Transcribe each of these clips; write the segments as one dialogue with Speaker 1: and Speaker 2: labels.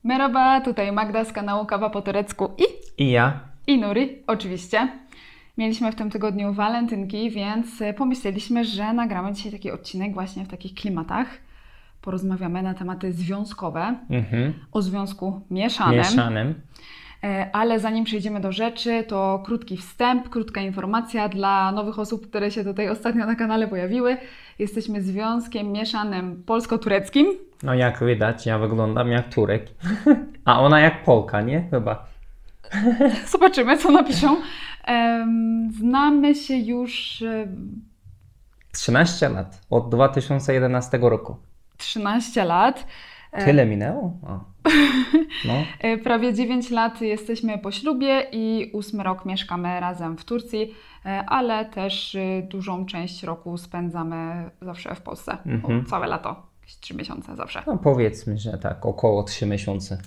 Speaker 1: Merhaba, tutaj Magda z kanału Kawa po turecku
Speaker 2: I ja.
Speaker 1: i Nuri, oczywiście. Mieliśmy w tym tygodniu walentynki, więc pomyśleliśmy, że nagramy dzisiaj taki odcinek właśnie w takich klimatach. Porozmawiamy na tematy związkowe, o związku mieszanym. Ale zanim przejdziemy do rzeczy, to krótki wstęp, krótka informacja dla nowych osób, które się tutaj ostatnio na kanale pojawiły. Jesteśmy związkiem mieszanym polsko-tureckim.
Speaker 2: No jak widać, ja wyglądam jak Turek, a ona jak Polka, nie? Chyba.
Speaker 1: Zobaczymy, co napiszą. Znamy się już
Speaker 2: 13 lat, od 2011 roku.
Speaker 1: 13 lat.
Speaker 2: Tyle minęło? O. No.
Speaker 1: Prawie 9 lat jesteśmy po ślubie i 8 rok mieszkamy razem w Turcji, ale też dużą część roku spędzamy zawsze w Polsce. Całe lato, jakieś 3 miesiące zawsze.
Speaker 2: No powiedzmy, że tak, około 3 miesiące.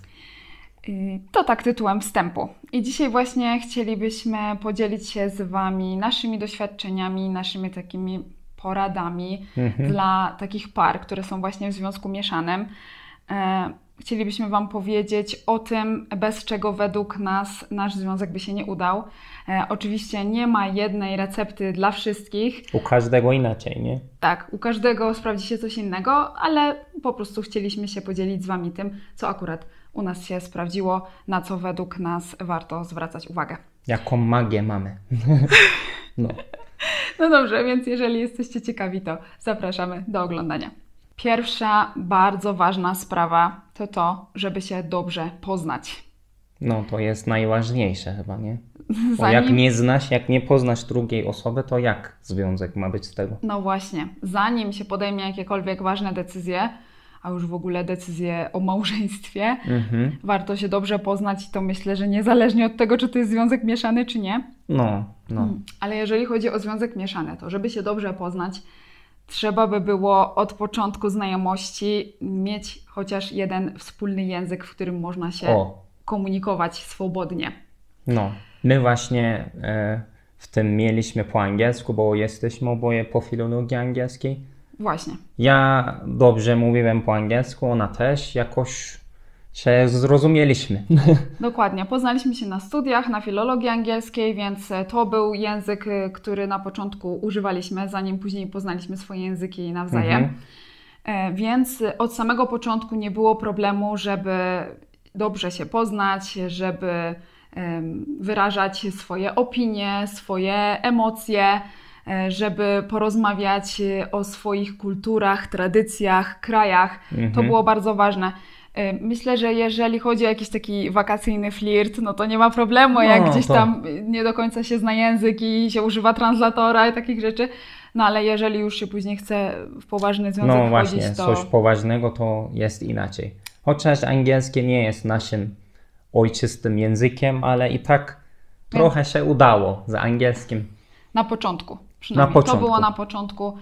Speaker 1: To tak tytułem wstępu. I dzisiaj właśnie chcielibyśmy podzielić się z Wami naszymi doświadczeniami, naszymi takimi poradami dla takich par, które są właśnie w związku mieszanym. Chcielibyśmy Wam powiedzieć o tym, bez czego według nas nasz związek by się nie udał. Oczywiście nie ma jednej recepty dla wszystkich.
Speaker 2: U każdego inaczej, nie?
Speaker 1: Tak, u każdego sprawdzi się coś innego, ale po prostu chcieliśmy się podzielić z Wami tym, co akurat u nas się sprawdziło, na co według nas warto zwracać uwagę.
Speaker 2: Jaką magię mamy. No.
Speaker 1: No dobrze, więc jeżeli jesteście ciekawi, to zapraszamy do oglądania. Pierwsza bardzo ważna sprawa to, żeby się dobrze poznać.
Speaker 2: No to jest najważniejsze chyba, nie? Bo jak nie znasz, jak nie poznasz drugiej osoby, to jak związek ma być z tego?
Speaker 1: No właśnie, zanim się podejmie jakiekolwiek ważne decyzje, a już w ogóle decyzje o małżeństwie, warto się dobrze poznać i to myślę, że niezależnie od tego, czy to jest związek mieszany, czy nie.
Speaker 2: No.
Speaker 1: Ale jeżeli chodzi o związek mieszany, to żeby się dobrze poznać, trzeba by było od początku znajomości mieć chociaż jeden wspólny język, w którym można się komunikować swobodnie.
Speaker 2: No, my właśnie w tym mieliśmy po angielsku, bo jesteśmy oboje po filologii angielskiej.
Speaker 1: Właśnie.
Speaker 2: Ja dobrze mówiłem po angielsku, ona też jakoś się zrozumieliśmy.
Speaker 1: Dokładnie. Poznaliśmy się na studiach, na filologii angielskiej, więc to był język, który na początku używaliśmy, zanim później poznaliśmy swoje języki nawzajem. Więc od samego początku nie było problemu, żeby dobrze się poznać, żeby wyrażać swoje opinie, swoje emocje, żeby porozmawiać o swoich kulturach, tradycjach, krajach. To było bardzo ważne. Myślę, że jeżeli chodzi o jakiś taki wakacyjny flirt, no to nie ma problemu, jak gdzieś tam nie do końca się zna język i się używa translatora i takich rzeczy. No ale jeżeli już się później chce w poważny związek wchodzić,
Speaker 2: właśnie,
Speaker 1: to...
Speaker 2: coś poważnego to jest inaczej. Chociaż angielskie nie jest naszym ojczystym językiem, ale i tak trochę się udało z angielskim.
Speaker 1: Na początku przynajmniej. To było na początku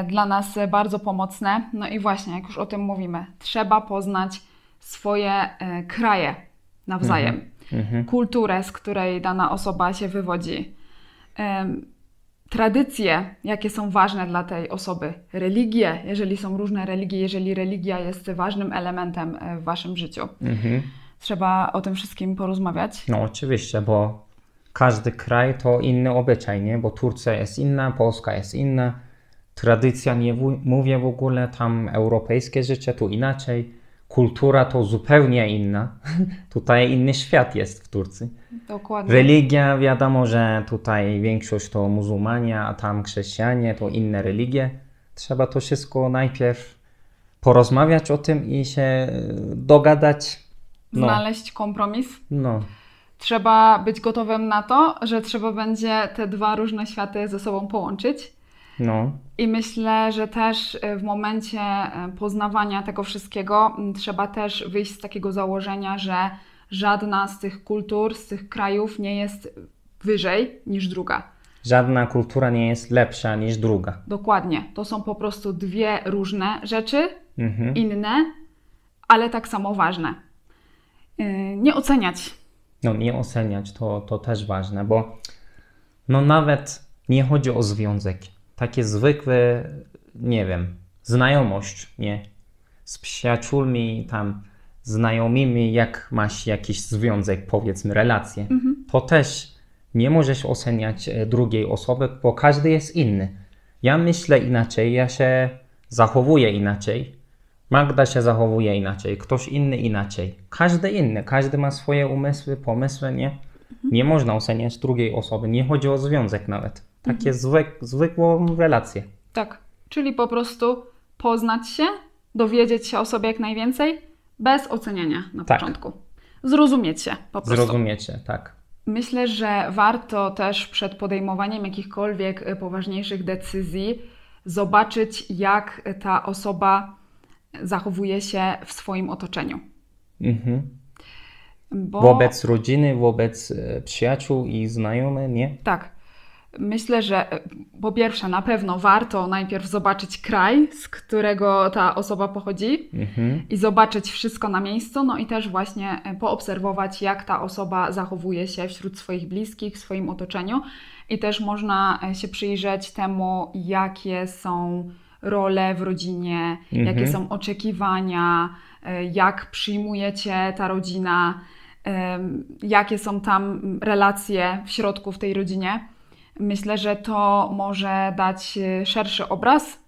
Speaker 1: dla nas bardzo pomocne. No i właśnie, jak już o tym mówimy, trzeba poznać swoje kraje nawzajem. Kulturę, z której dana osoba się wywodzi. Tradycje, jakie są ważne dla tej osoby. Religie, jeżeli są różne religie, jeżeli religia jest ważnym elementem w Waszym życiu. Trzeba o tym wszystkim porozmawiać.
Speaker 2: No oczywiście, bo każdy kraj to inny obyczaj, nie? Bo Turcja jest inna, Polska jest inna. Tradycja, nie mówię w ogóle, tam europejskie życie, tu inaczej. Kultura to zupełnie inna. Tutaj inny świat jest w Turcji.
Speaker 1: Dokładnie.
Speaker 2: Religia, wiadomo, że tutaj większość to muzułmanie, a tam chrześcijanie to inne religie. Trzeba to wszystko najpierw porozmawiać o tym i się dogadać.
Speaker 1: Znaleźć kompromis.
Speaker 2: No.
Speaker 1: Trzeba być gotowym na to, że trzeba będzie te dwa różne światy ze sobą połączyć.
Speaker 2: No.
Speaker 1: I myślę, że też w momencie poznawania tego wszystkiego trzeba też wyjść z takiego założenia, że żadna z tych kultur, z tych krajów nie jest wyżej niż druga.
Speaker 2: Żadna kultura nie jest lepsza niż druga.
Speaker 1: Dokładnie. To są po prostu dwie różne rzeczy, inne, ale tak samo ważne. Nie oceniać.
Speaker 2: No nie oceniać, to też ważne, bo no nawet nie chodzi o związek. Takie zwykłe, nie wiem, znajomość, nie? Z przyjaciółmi tam znajomymi, jak masz jakiś związek, powiedzmy relację, to też nie możesz oceniać drugiej osoby, bo każdy jest inny. Ja myślę inaczej, ja się zachowuję inaczej, Magda się zachowuje inaczej, ktoś inny inaczej. Każdy inny, każdy ma swoje umysły, pomysły, nie? Nie można oceniać drugiej osoby, nie chodzi o związek nawet. Takie zwykłą relację.
Speaker 1: Tak, czyli po prostu poznać się, dowiedzieć się o sobie jak najwięcej, bez oceniania na początku. Zrozumieć się po prostu.
Speaker 2: Zrozumieć się, tak.
Speaker 1: Myślę, że warto też przed podejmowaniem jakichkolwiek poważniejszych decyzji zobaczyć, jak ta osoba zachowuje się w swoim otoczeniu.
Speaker 2: Wobec rodziny, wobec przyjaciół i znajomych, nie?
Speaker 1: Tak. Myślę, że po pierwsze na pewno warto najpierw zobaczyć kraj, z którego ta osoba pochodzi i zobaczyć wszystko na miejscu, no i też właśnie poobserwować, jak ta osoba zachowuje się wśród swoich bliskich, w swoim otoczeniu i też można się przyjrzeć temu, jakie są role w rodzinie, jakie są oczekiwania, jak przyjmuje Cię ta rodzina, jakie są tam relacje w środku w tej rodzinie. Myślę, że to może dać szerszy obraz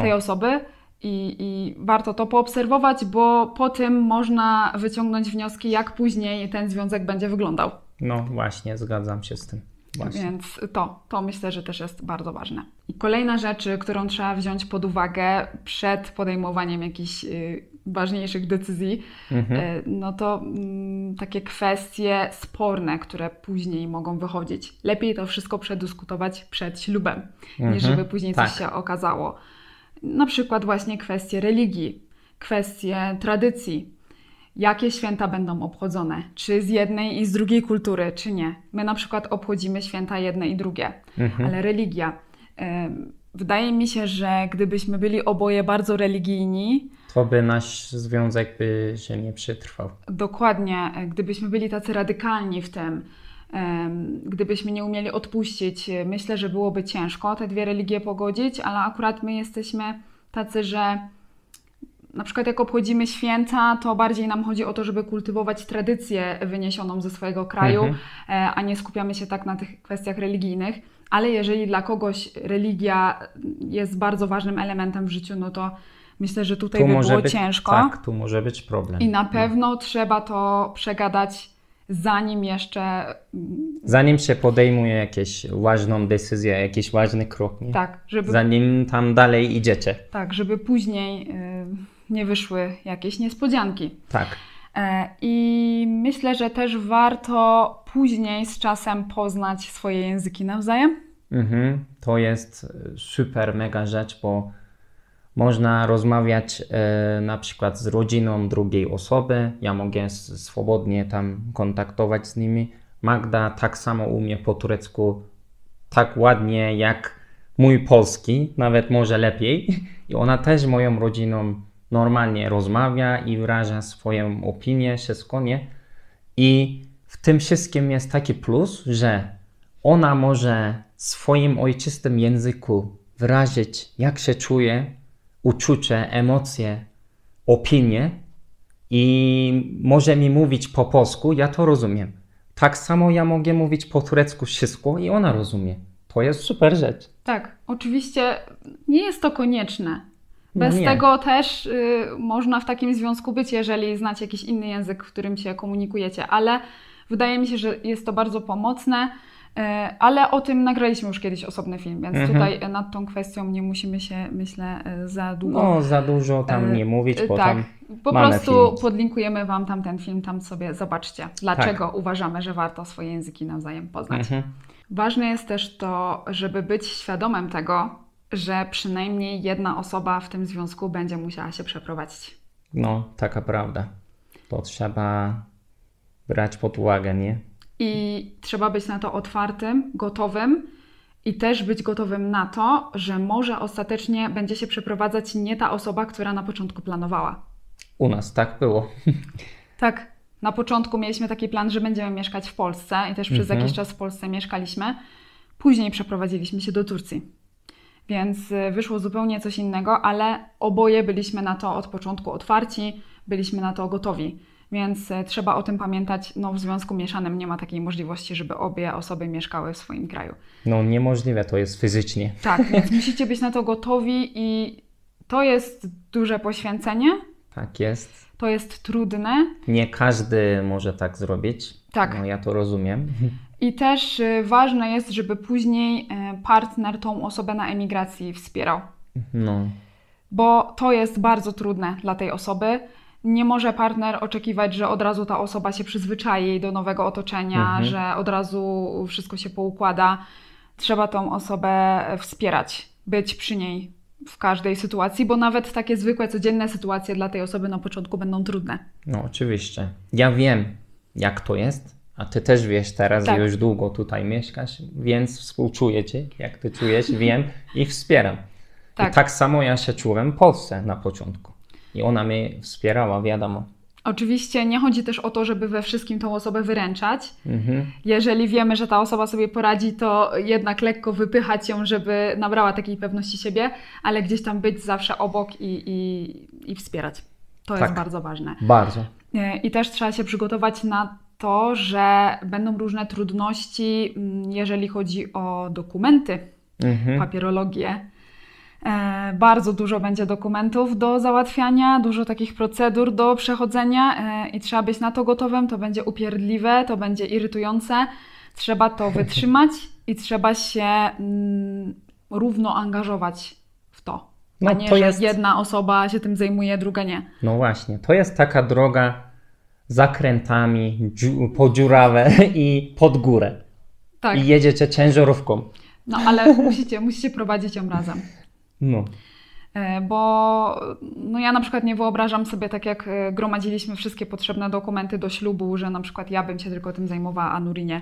Speaker 1: tej osoby i warto to poobserwować, bo po tym można wyciągnąć wnioski, jak później ten związek będzie wyglądał.
Speaker 2: No właśnie, zgadzam się z tym. Właśnie.
Speaker 1: Więc to myślę, że też jest bardzo ważne. I kolejna rzecz, którą trzeba wziąć pod uwagę przed podejmowaniem jakichś ważniejszych decyzji, no to takie kwestie sporne, które później mogą wychodzić. Lepiej to wszystko przedyskutować przed ślubem, niż żeby później coś się okazało. Na przykład właśnie kwestie religii, kwestie tradycji. Jakie święta będą obchodzone? Czy z jednej i z drugiej kultury, czy nie? My na przykład obchodzimy święta jedne i drugie, ale religia. Wydaje mi się, że gdybyśmy byli oboje bardzo religijni,
Speaker 2: to by nasz związek by się nie przetrwał.
Speaker 1: Dokładnie. Gdybyśmy byli tacy radykalni w tym, gdybyśmy nie umieli odpuścić, myślę, że byłoby ciężko te dwie religie pogodzić, ale akurat my jesteśmy tacy, że na przykład jak obchodzimy święta, to bardziej nam chodzi o to, żeby kultywować tradycję wyniesioną ze swojego kraju, a nie skupiamy się tak na tych kwestiach religijnych. Ale jeżeli dla kogoś religia jest bardzo ważnym elementem w życiu, no to myślę, że tutaj by było ciężko.
Speaker 2: Tak, tu może być problem.
Speaker 1: I na pewno trzeba to przegadać, zanim
Speaker 2: się podejmuje jakąś ważną decyzję, jakiś ważny krok, nie?
Speaker 1: Tak,
Speaker 2: zanim tam dalej idziecie.
Speaker 1: Tak, żeby później nie wyszły jakieś niespodzianki.
Speaker 2: Tak.
Speaker 1: I myślę, że też warto później z czasem poznać swoje języki nawzajem.
Speaker 2: To jest super, mega rzecz, bo można rozmawiać na przykład z rodziną drugiej osoby. Ja mogę swobodnie tam kontaktować z nimi. Magda tak samo umie po turecku tak ładnie jak mój polski, nawet może lepiej. I ona też moją rodziną normalnie rozmawia i wyraża swoją opinię, wszystko, nie? I w tym wszystkim jest taki plus, że ona może w swoim ojczystym języku wyrazić, jak się czuje, uczucie, emocje, opinie i może mi mówić po polsku, ja to rozumiem. Tak samo ja mogę mówić po turecku wszystko i ona rozumie. To jest super rzecz.
Speaker 1: Tak, oczywiście nie jest to konieczne. Bez tego też można w takim związku być, jeżeli znacie jakiś inny język, w którym się komunikujecie, ale wydaje mi się, że jest to bardzo pomocne, ale o tym nagraliśmy już kiedyś osobny film, więc tutaj nad tą kwestią nie musimy się, myślę, za długo...
Speaker 2: No, za dużo tam nie mówić, bo
Speaker 1: tak,
Speaker 2: tam
Speaker 1: po
Speaker 2: mamy
Speaker 1: prostu
Speaker 2: film.
Speaker 1: Podlinkujemy Wam tam ten film, tam sobie zobaczcie, dlaczego uważamy, że warto swoje języki nawzajem poznać. Ważne jest też to, żeby być świadomym tego, że przynajmniej jedna osoba w tym związku będzie musiała się przeprowadzić.
Speaker 2: No, taka prawda. To trzeba brać pod uwagę, nie?
Speaker 1: I trzeba być na to otwartym, gotowym i też być gotowym na to, że może ostatecznie będzie się przeprowadzać nie ta osoba, która na początku planowała.
Speaker 2: U nas tak było.
Speaker 1: Tak, na początku mieliśmy taki plan, że będziemy mieszkać w Polsce i też przez jakiś czas w Polsce mieszkaliśmy. Później przeprowadziliśmy się do Turcji. Więc wyszło zupełnie coś innego, ale oboje byliśmy na to od początku otwarci. byliśmy na to gotowi. Więc trzeba o tym pamiętać. No, w związku mieszanym nie ma takiej możliwości, żeby obie osoby mieszkały w swoim kraju.
Speaker 2: No niemożliwe to jest fizycznie.
Speaker 1: Tak, więc musicie być na to gotowi i to jest duże poświęcenie.
Speaker 2: Tak jest.
Speaker 1: To jest trudne.
Speaker 2: Nie każdy może tak zrobić.
Speaker 1: Tak.
Speaker 2: No, ja to rozumiem.
Speaker 1: I też ważne jest, żeby później partner tą osobę na emigracji wspierał.
Speaker 2: No.
Speaker 1: Bo to jest bardzo trudne dla tej osoby. Nie może partner oczekiwać, że od razu ta osoba się przyzwyczai do nowego otoczenia, że od razu wszystko się poukłada. Trzeba tą osobę wspierać, być przy niej w każdej sytuacji, bo nawet takie zwykłe, codzienne sytuacje dla tej osoby na początku będą trudne.
Speaker 2: No oczywiście. Ja wiem, jak to jest, a ty też wiesz teraz,
Speaker 1: Tak.
Speaker 2: już długo tutaj mieszkasz, więc współczuję cię, jak ty czujesz, wiem i wspieram.
Speaker 1: Tak.
Speaker 2: I tak samo ja się czułem w Polsce na początku. I ona mnie wspierała, wiadomo.
Speaker 1: Oczywiście nie chodzi też o to, żeby we wszystkim tą osobę wyręczać. Jeżeli wiemy, że ta osoba sobie poradzi, to jednak lekko wypychać ją, żeby nabrała takiej pewności siebie, ale gdzieś tam być zawsze obok i wspierać. To jest bardzo ważne.
Speaker 2: Bardzo.
Speaker 1: I też trzeba się przygotować na to, że będą różne trudności, jeżeli chodzi o dokumenty, papierologię. Bardzo dużo będzie dokumentów do załatwiania, dużo takich procedur do przechodzenia i trzeba być na to gotowym. To będzie upierdliwe, to będzie irytujące. Trzeba to wytrzymać i trzeba się równo angażować w to.
Speaker 2: No,
Speaker 1: a nie,
Speaker 2: to
Speaker 1: że
Speaker 2: jest...
Speaker 1: jedna osoba się tym zajmuje, druga nie.
Speaker 2: No właśnie, to jest taka droga zakrętami, podziurawe i pod górę.
Speaker 1: Tak.
Speaker 2: I jedziecie ciężarówką.
Speaker 1: No ale musicie prowadzić ją razem.
Speaker 2: No.
Speaker 1: Bo no ja na przykład nie wyobrażam sobie, tak jak gromadziliśmy wszystkie potrzebne dokumenty do ślubu, że na przykład ja bym się tylko tym zajmowała, a Nuri nie.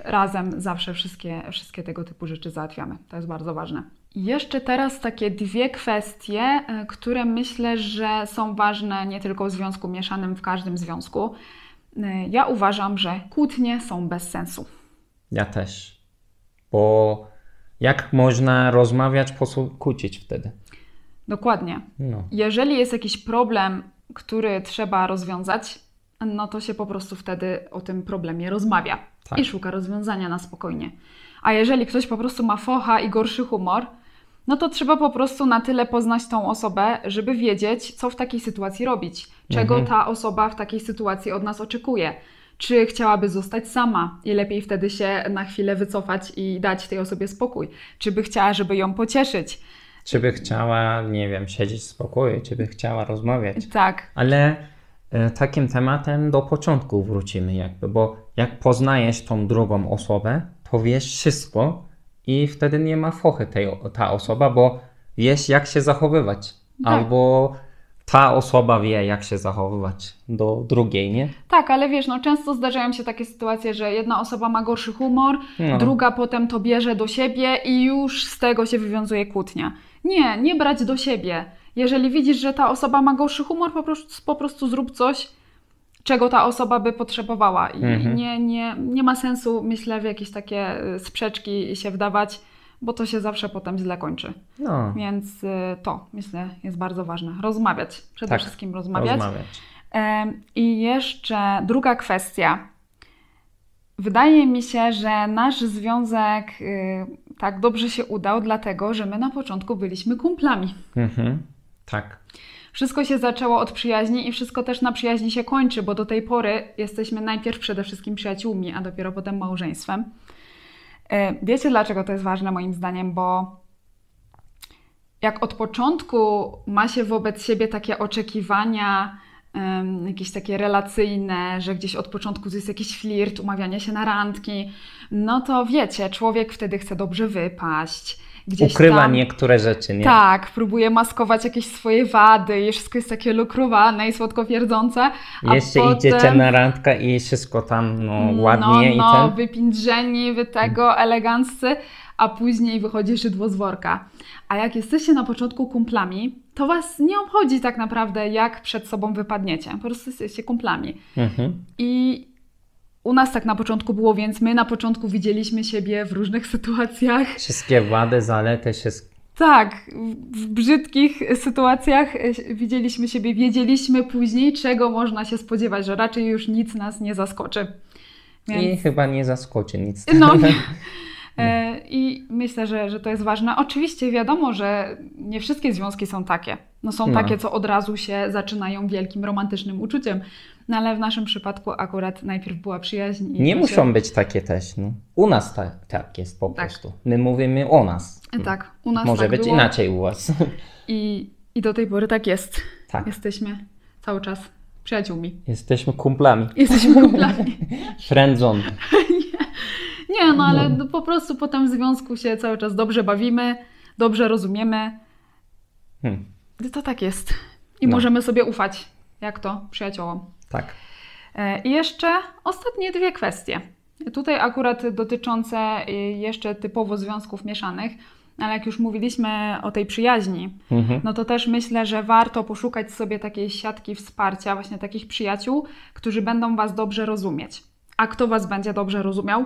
Speaker 1: Razem zawsze wszystkie tego typu rzeczy załatwiamy. To jest bardzo ważne. I jeszcze teraz takie dwie kwestie, które myślę, że są ważne nie tylko w związku mieszanym, w każdym związku. Ja uważam, że kłótnie są bez sensu.
Speaker 2: Ja też. Bo jak można rozmawiać, po co kłócić wtedy?
Speaker 1: Dokładnie.
Speaker 2: No.
Speaker 1: Jeżeli jest jakiś problem, który trzeba rozwiązać, no to się po prostu wtedy o tym problemie rozmawia i szuka rozwiązania na spokojnie. A jeżeli ktoś po prostu ma focha i gorszy humor, no to trzeba po prostu na tyle poznać tą osobę, żeby wiedzieć, co w takiej sytuacji robić. Czego ta osoba w takiej sytuacji od nas oczekuje. Czy chciałaby zostać sama i lepiej wtedy się na chwilę wycofać i dać tej osobie spokój? Czy by chciała, żeby ją pocieszyć?
Speaker 2: Czy by chciała, nie wiem, siedzieć w spokoju, czy by chciała rozmawiać?
Speaker 1: Tak.
Speaker 2: Ale takim tematem do początku wrócimy jakby, bo jak poznajesz tą drugą osobę, to wiesz wszystko i wtedy nie ma fochy ta osoba, bo wiesz jak się zachowywać.
Speaker 1: Tak.
Speaker 2: Albo ta osoba wie jak się zachowywać do drugiej, nie?
Speaker 1: Tak, ale wiesz, no często zdarzają się takie sytuacje, że jedna osoba ma gorszy humor, druga potem to bierze do siebie i już z tego się wywiązuje kłótnia. Nie brać do siebie. Jeżeli widzisz, że ta osoba ma gorszy humor, po prostu zrób coś, czego ta osoba by potrzebowała. I nie ma sensu, myślę, w jakieś takie sprzeczki się wdawać, bo to się zawsze potem źle kończy.
Speaker 2: No.
Speaker 1: Więc to, myślę, jest bardzo ważne. Rozmawiać. Przede wszystkim rozmawiać. I jeszcze druga kwestia. Wydaje mi się, że nasz związek tak dobrze się udał, dlatego, że my na początku byliśmy kumplami.
Speaker 2: Tak.
Speaker 1: Wszystko się zaczęło od przyjaźni i wszystko też na przyjaźni się kończy, bo do tej pory jesteśmy najpierw przede wszystkim przyjaciółmi, a dopiero potem małżeństwem. Wiecie, dlaczego to jest ważne moim zdaniem? Bo jak od początku ma się wobec siebie takie oczekiwania, jakieś takie relacyjne, że gdzieś od początku to jest jakiś flirt, umawianie się na randki, no to wiecie, człowiek wtedy chce dobrze wypaść. Gdzieś
Speaker 2: ukrywa
Speaker 1: tam,
Speaker 2: niektóre rzeczy, nie?
Speaker 1: Tak, próbuje maskować jakieś swoje wady i wszystko jest takie lukrowane i słodko pierdzące.
Speaker 2: Jeszcze potem idziecie na randkę i wszystko tam ładnie i ten...
Speaker 1: wypindrzeni, eleganccy, a później wychodzi szydło z worka. A jak jesteście na początku kumplami, to was nie obchodzi tak naprawdę, jak przed sobą wypadniecie. Po prostu jesteście kumplami. I u nas tak na początku było, więc my na początku widzieliśmy siebie w różnych sytuacjach.
Speaker 2: Wszystkie wady, zalety
Speaker 1: Tak, w brzydkich sytuacjach widzieliśmy siebie, wiedzieliśmy później, czego można się spodziewać, że raczej już nic nas nie zaskoczy.
Speaker 2: Więc... I chyba nie zaskoczy nic.
Speaker 1: No. I myślę, że to jest ważne. Oczywiście wiadomo, że nie wszystkie związki są takie. No są takie, co od razu się zaczynają wielkim, romantycznym uczuciem. No ale w naszym przypadku akurat najpierw była przyjaźń.
Speaker 2: Nie muszą być takie też. No. U nas tak jest po prostu. My mówimy o nas.
Speaker 1: Tak, u nas
Speaker 2: może
Speaker 1: tak
Speaker 2: być
Speaker 1: było.
Speaker 2: inaczej u was.
Speaker 1: I do tej pory tak jest.
Speaker 2: Tak.
Speaker 1: Jesteśmy cały czas przyjaciółmi.
Speaker 2: Jesteśmy kumplami.
Speaker 1: Jesteśmy kumplami.
Speaker 2: Friendzone.
Speaker 1: Nie, no ale po prostu potem w związku się cały czas dobrze bawimy, dobrze rozumiemy. To tak jest. I możemy sobie ufać, jak to przyjaciołom.
Speaker 2: Tak.
Speaker 1: I jeszcze ostatnie 2 kwestie. Tutaj akurat dotyczące jeszcze typowo związków mieszanych, ale jak już mówiliśmy o tej przyjaźni, no to też myślę, że warto poszukać sobie takiej siatki wsparcia, właśnie takich przyjaciół, którzy będą Was dobrze rozumieć. A kto Was będzie dobrze rozumiał?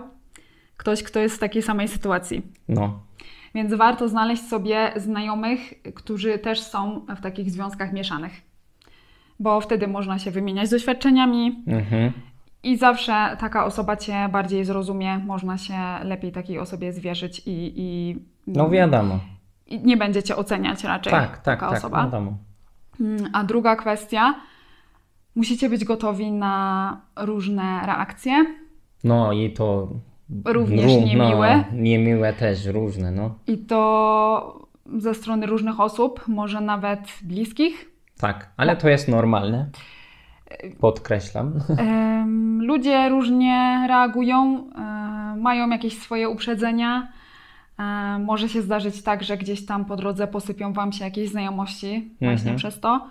Speaker 1: Ktoś, kto jest w takiej samej sytuacji.
Speaker 2: No.
Speaker 1: Więc warto znaleźć sobie znajomych, którzy też są w takich związkach mieszanych. Bo wtedy można się wymieniać doświadczeniami i zawsze taka osoba Cię bardziej zrozumie, można się lepiej takiej osobie zwierzyć i
Speaker 2: no wiadomo.
Speaker 1: I nie będzie Cię oceniać raczej taka osoba.
Speaker 2: Tak, wiadomo.
Speaker 1: A druga kwestia, musicie być gotowi na różne reakcje.
Speaker 2: No i to...
Speaker 1: Również niemiłe.
Speaker 2: Niemiłe też, różne, no.
Speaker 1: I to ze strony różnych osób, może nawet bliskich.
Speaker 2: Tak, ale to jest normalne. Podkreślam.
Speaker 1: Ludzie różnie reagują, mają jakieś swoje uprzedzenia. Może się zdarzyć tak, że gdzieś tam po drodze posypią Wam się jakieś znajomości właśnie przez to.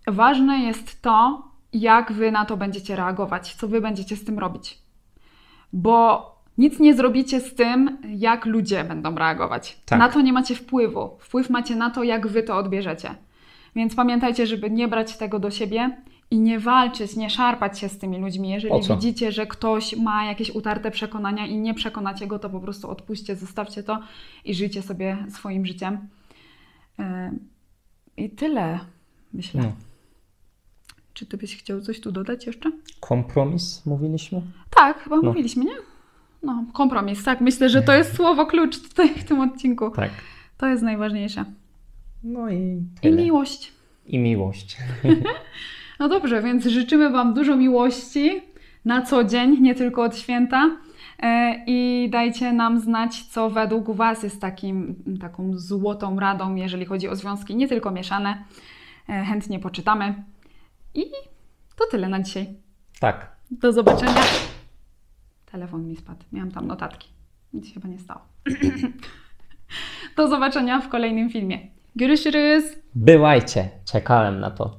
Speaker 1: Ważne jest to, jak Wy na to będziecie reagować, co Wy będziecie z tym robić. Bo nic nie zrobicie z tym, jak ludzie będą reagować.
Speaker 2: Tak.
Speaker 1: Na to nie macie wpływu. Wpływ macie na to, jak Wy to odbierzecie. Więc pamiętajcie, żeby nie brać tego do siebie i nie walczyć, nie szarpać się z tymi ludźmi. Jeżeli widzicie, że ktoś ma jakieś utarte przekonania i nie przekonacie go, to po prostu odpuśćcie, zostawcie to i żyjcie sobie swoim życiem. I tyle, myślę.
Speaker 2: No.
Speaker 1: Czy Ty byś chciał coś tu dodać jeszcze?
Speaker 2: Kompromis mówiliśmy?
Speaker 1: Tak, chyba mówiliśmy, nie? No, kompromis, tak. Myślę, że to jest słowo klucz tutaj w tym odcinku.
Speaker 2: Tak.
Speaker 1: To jest najważniejsze.
Speaker 2: No i
Speaker 1: tyle. I miłość.
Speaker 2: I miłość.
Speaker 1: No dobrze, więc życzymy Wam dużo miłości na co dzień, nie tylko od święta. I dajcie nam znać, co według Was jest taką złotą radą, jeżeli chodzi o związki, nie tylko mieszane. Chętnie poczytamy. I to tyle na dzisiaj.
Speaker 2: Tak.
Speaker 1: Do zobaczenia. Telefon mi spadł. Miałam tam notatki. Nic się chyba nie stało. Do zobaczenia w kolejnym filmie. Görüşürüz.
Speaker 2: Bywajcie. Czekałem na to.